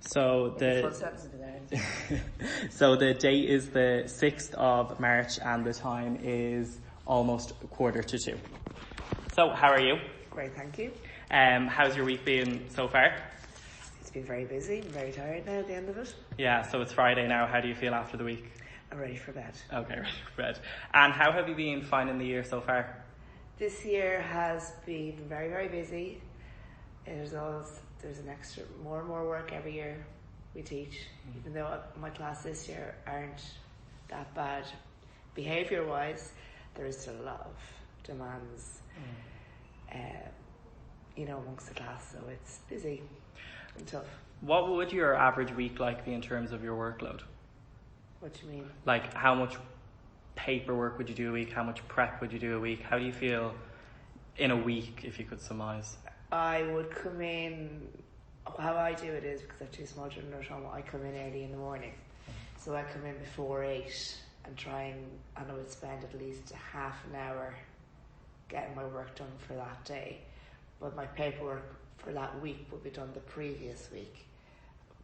So so the date is the 6th of March and the time is almost 1:45. So how are you? Great, thank you. How's your week been so far? It's been very busy. I'm very tired now at the end of it. Yeah, so it's Friday now. How do you feel after the week? I'm ready for bed. Okay, ready for bed. And how have you been finding the year so far? This year has been very, very busy. There's an extra, more and more work every year we teach. Even though my class this year aren't that bad behaviour-wise, there is still a lot of demands, amongst the class. So it's busy and tough. What would your average week be in terms of your workload? What do you mean? Like, how much paperwork would you do a week? How much prep would you do a week? How do you feel in a week, if you could surmise? I would come in, how I do it is, because I have two small children at home, I come in early in the morning. So I come in before 8 and I would spend at least a half an hour getting my work done for that day. But my paperwork for that week would be done the previous week,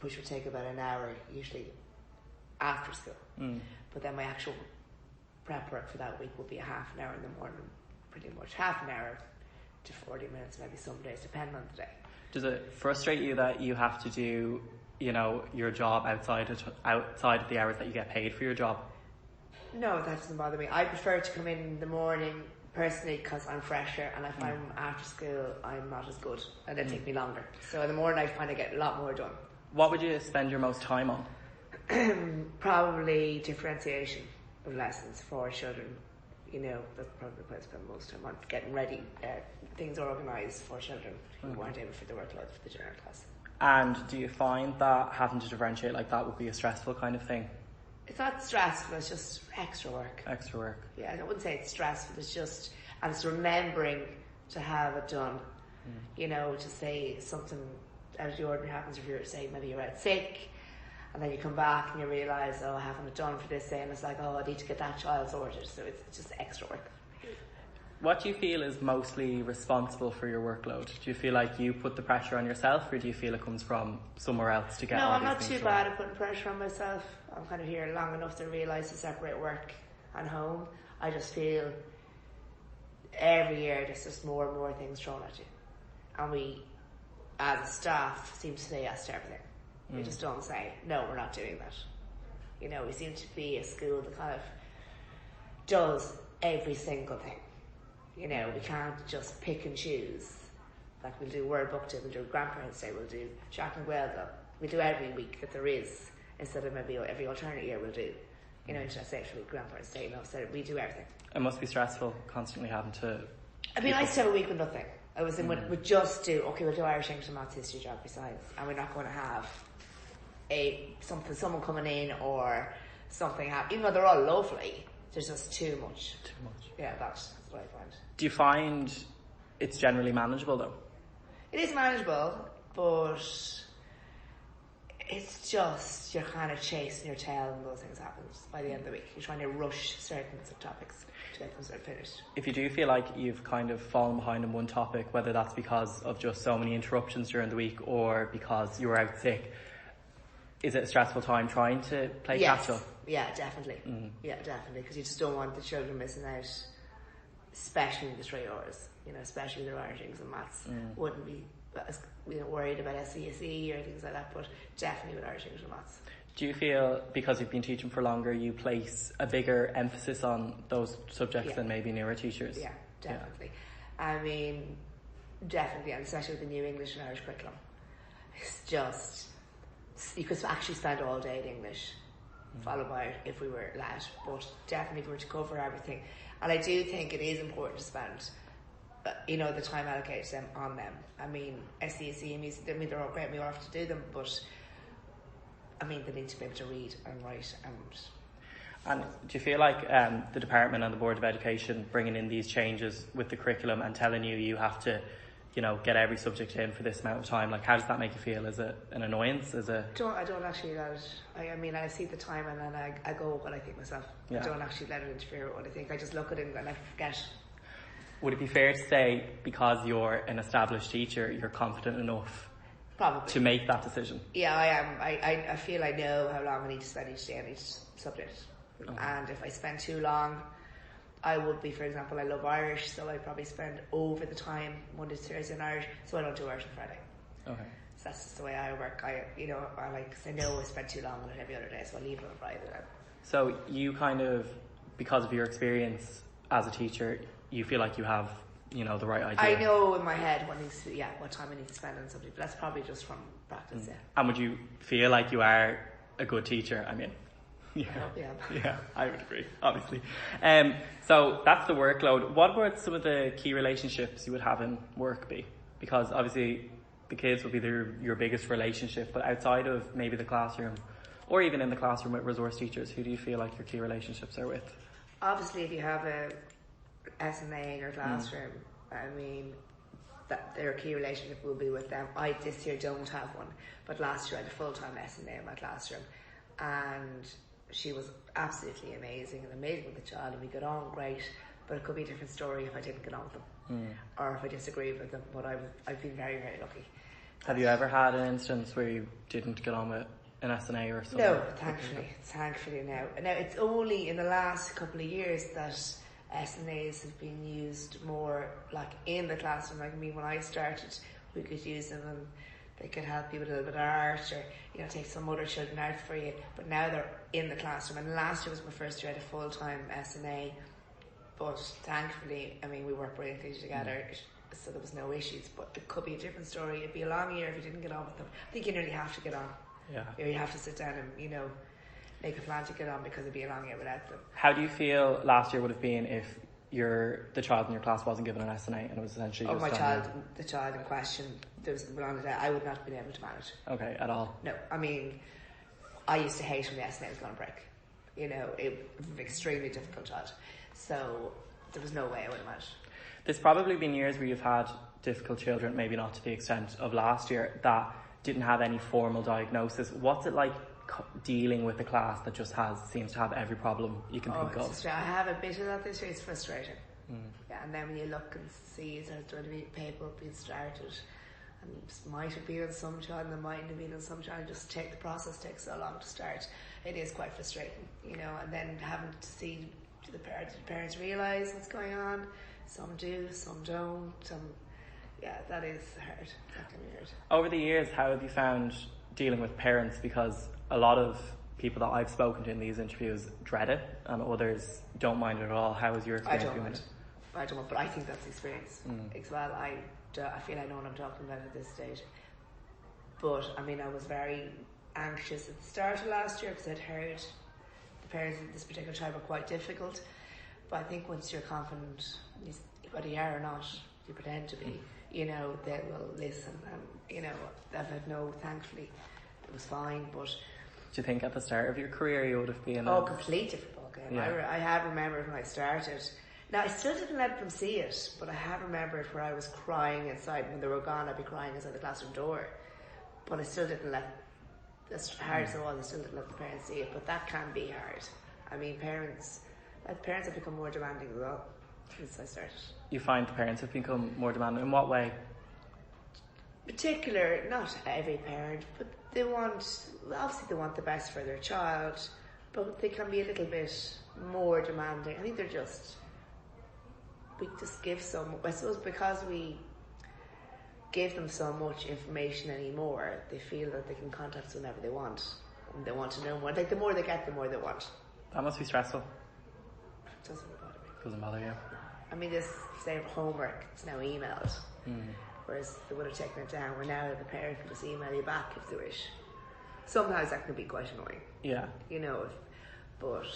which would take about an hour, usually after school. But then my actual prep work for that week would be a half an hour in the morning, pretty much half an hour to 40 minutes, maybe some days, depending on the day. Does it frustrate you that you have to do, your job outside of the hours that you get paid for your job? No, that doesn't bother me. I prefer to come in the morning personally because I'm fresher, and if I'm after school, I'm not as good, and it'll take me longer. So in the morning, I find I get a lot more done. What would you spend your most time on? Probably differentiation of lessons for children. That's probably what I spend most time on, getting ready, things organised for children who weren't able for the workload for the general class. And do you find that having to differentiate like that would be a stressful kind of thing? It's not stressful, it's just extra work. Extra work. Yeah, I wouldn't say it's stressful, and it's remembering to have it done. To say something out of the ordinary happens if maybe you're out sick, and then you come back and you realise, I haven't it done for this day, and it's like, I need to get that child sorted. So it's just extra work. What do you feel is mostly responsible for your workload? Do you feel like you put the pressure on yourself, or do you feel it comes from somewhere else to get all I'm these not things too bad at putting pressure on myself. I'm kind of here long enough to realise to separate work and home. I just feel every year there's just more and more things thrown at you. And we, as a staff, seem to say yes to everything. We just don't say, no, we're not doing that. We seem to be a school that kind of does every single thing. We can't just pick and choose. Like, we'll do World Book Day, we'll do Grandparents' Day, we'll do Jack and Gaeilge. We'll do every week that there is, instead of maybe every alternate year we'll do, International Week, Grandparents' Day, instead we do everything. It must be stressful constantly having to... I started a week with nothing. I was in, we'll just do, we'll do Irish, English and Maths, History, Geography, Science, and we're not going to have someone coming in or something happen. Even though they're all lovely, there's just too much. Too much. Yeah, that's what I find. Do you find it's generally manageable though? It is manageable, but it's just you're kind of chasing your tail when those things happen by the end of the week. You're trying to rush certain topics to get them finished. If you do feel like you've kind of fallen behind on one topic, whether that's because of just so many interruptions during the week or because you were out sick, is it a stressful time trying to play catch up? Yeah, definitely. Yeah, definitely. Because you just don't want the children missing out, especially in the 3 hours. Especially with their Irish, English and Maths. Wouldn't be worried about SCSE or things like that, but definitely with Irish, English and Maths. Do you feel, because you've been teaching for longer, you place a bigger emphasis on those subjects than maybe newer teachers? Yeah, definitely. Definitely, and especially with the new English and Irish curriculum. It's just... You could actually spend all day in English, followed by if we were let, but definitely if we were to cover everything. And I do think it is important to spend, the time allocated on them. SCSE and music, they're all great, we all have to do them, but they need to be able to read and write. And do you feel like the department and the Board of Education bringing in these changes with the curriculum and telling you have to get every subject in for this amount of time, how does that make you feel? Is it an annoyance? I don't actually let it. I see the time and then I go what I think myself. I don't actually let it interfere with what I think. I just look at it and I forget. Would it be fair to say, because you're an established teacher, you're confident enough Probably. to make that decision? Yeah, I am. I feel I know how long I need to spend each day on each subject. And if I spend too long, I would be, for example, I love Irish, so I probably spend over the time Monday to Thursday in Irish, so I don't do Irish on Friday. Okay. So that's just the way I work. I like, cause I know I spend too long on it every other day, so I leave it on Friday then. So you kind of, because of your experience as a teacher, you feel like you have, the right idea. I know in my head what time I need to spend on something, but that's probably just from practice, yeah. And would you feel like you are a good teacher? I mean, Yeah, I would agree, obviously. So that's the workload. What would some of the key relationships you would have in work be? Because obviously the kids would be your biggest relationship, but outside of maybe the classroom, or even in the classroom with resource teachers, who do you feel like your key relationships are with? Obviously, if you have a SNA in your classroom, I mean, that their key relationship will be with them. I this year don't have one, but last year I had a full-time SNA in my classroom, and she was absolutely amazing with the child, and we got on great. But it could be a different story if I didn't get on with them, or if I disagreed with them. But I've been very, very lucky. Have you ever had an instance where you didn't get on with an SNA or something? No, thankfully now. Now it's only in the last couple of years that SNAs have been used more, like in the classroom. Like, I mean, when I started, we could use them and they could help you with a little bit of art, or take some other children out for you. But now they're in the classroom. And last year was my first year at a full-time SNA. But thankfully, I mean, we worked brilliantly together, so there was no issues. But it could be a different story. It'd be a long year if you didn't get on with them. I think you nearly have to get on. Yeah. You have to sit down and, make a plan to get on, because it'd be a long year without them. How do you feel last year would have been if the child in your class wasn't given an SNA and it was essentially just the child in question, there was on day, I would not have been able to manage. Okay, at all? No, I mean, I used to hate when the SNA was going to break. It was an extremely difficult child. So there was no way I would have managed. There's probably been years where you've had difficult children, maybe not to the extent of last year, that didn't have any formal diagnosis. What's it like dealing with a class that just seems to have every problem you can think of? I have a bit of that this year. It's frustrating. Yeah, and then when you look and see there's going to be paperwork being started, and it might have been on some child and it mightn't have been on some child, the process takes so long to start. It is quite frustrating, and then having to see the parents realise what's going on. Some do, some don't. That is hard. That can be hard. Over the years, how have you found dealing with parents? Because a lot of people that I've spoken to in these interviews dread it, and others don't mind it at all. How is your experience? I don't mind, but I think that's the experience as well. I feel I know what I'm talking about at this stage. But I mean, I was very anxious at the start of last year because I'd heard the parents of this particular child were quite difficult. But I think once you're confident, whether you are or not, you pretend to be, they will listen. And, I've had thankfully, it was fine. But do you think at the start of your career you would have been? Complete different ballgame. Yeah. I have remembered when I started. Now, I still didn't let them see it, but I have remembered where I was crying inside. When they were gone, I'd be crying inside the classroom door. But I still didn't as hard as it was, I still didn't let the parents see it. But that can be hard. I mean, parents have become more demanding as well since I started. You find the parents have become more demanding? In what way? Not every parent, but they want the best for their child, but they can be a little bit more demanding. I think we just give I suppose because we give them so much information anymore, they feel that they can contact us whenever they want, and they want to know more. Like, the more they get, the more they want. That must be stressful. It doesn't bother me. Doesn't bother you? I mean, this, say, homework, it's now emailed. Whereas they would have taken it down, where now the parent can just email you back if they wish. Sometimes that can be quite annoying. Yeah. But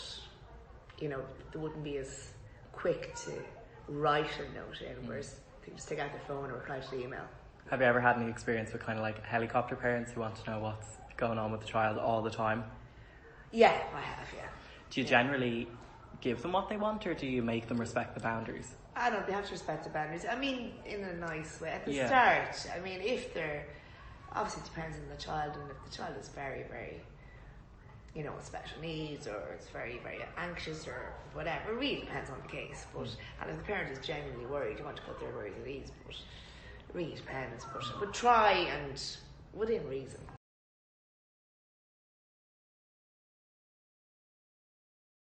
they wouldn't be as quick to write a note in, whereas they just take out their phone and reply to the email. Have you ever had any experience with kind of like helicopter parents who want to know what's going on with the child all the time? Yeah, I have, yeah. Do you generally give them what they want, or do you make them respect the boundaries? I don't. They have to respect the boundaries. I mean, in a nice way. At the start, I mean, if they're... Obviously, it depends on the child, and if the child is very, very, with special needs, or it's very, very anxious, or whatever, it really depends on the case. But and if the parent is genuinely worried, you want to put their worries at ease, but it really depends. But try and within reason.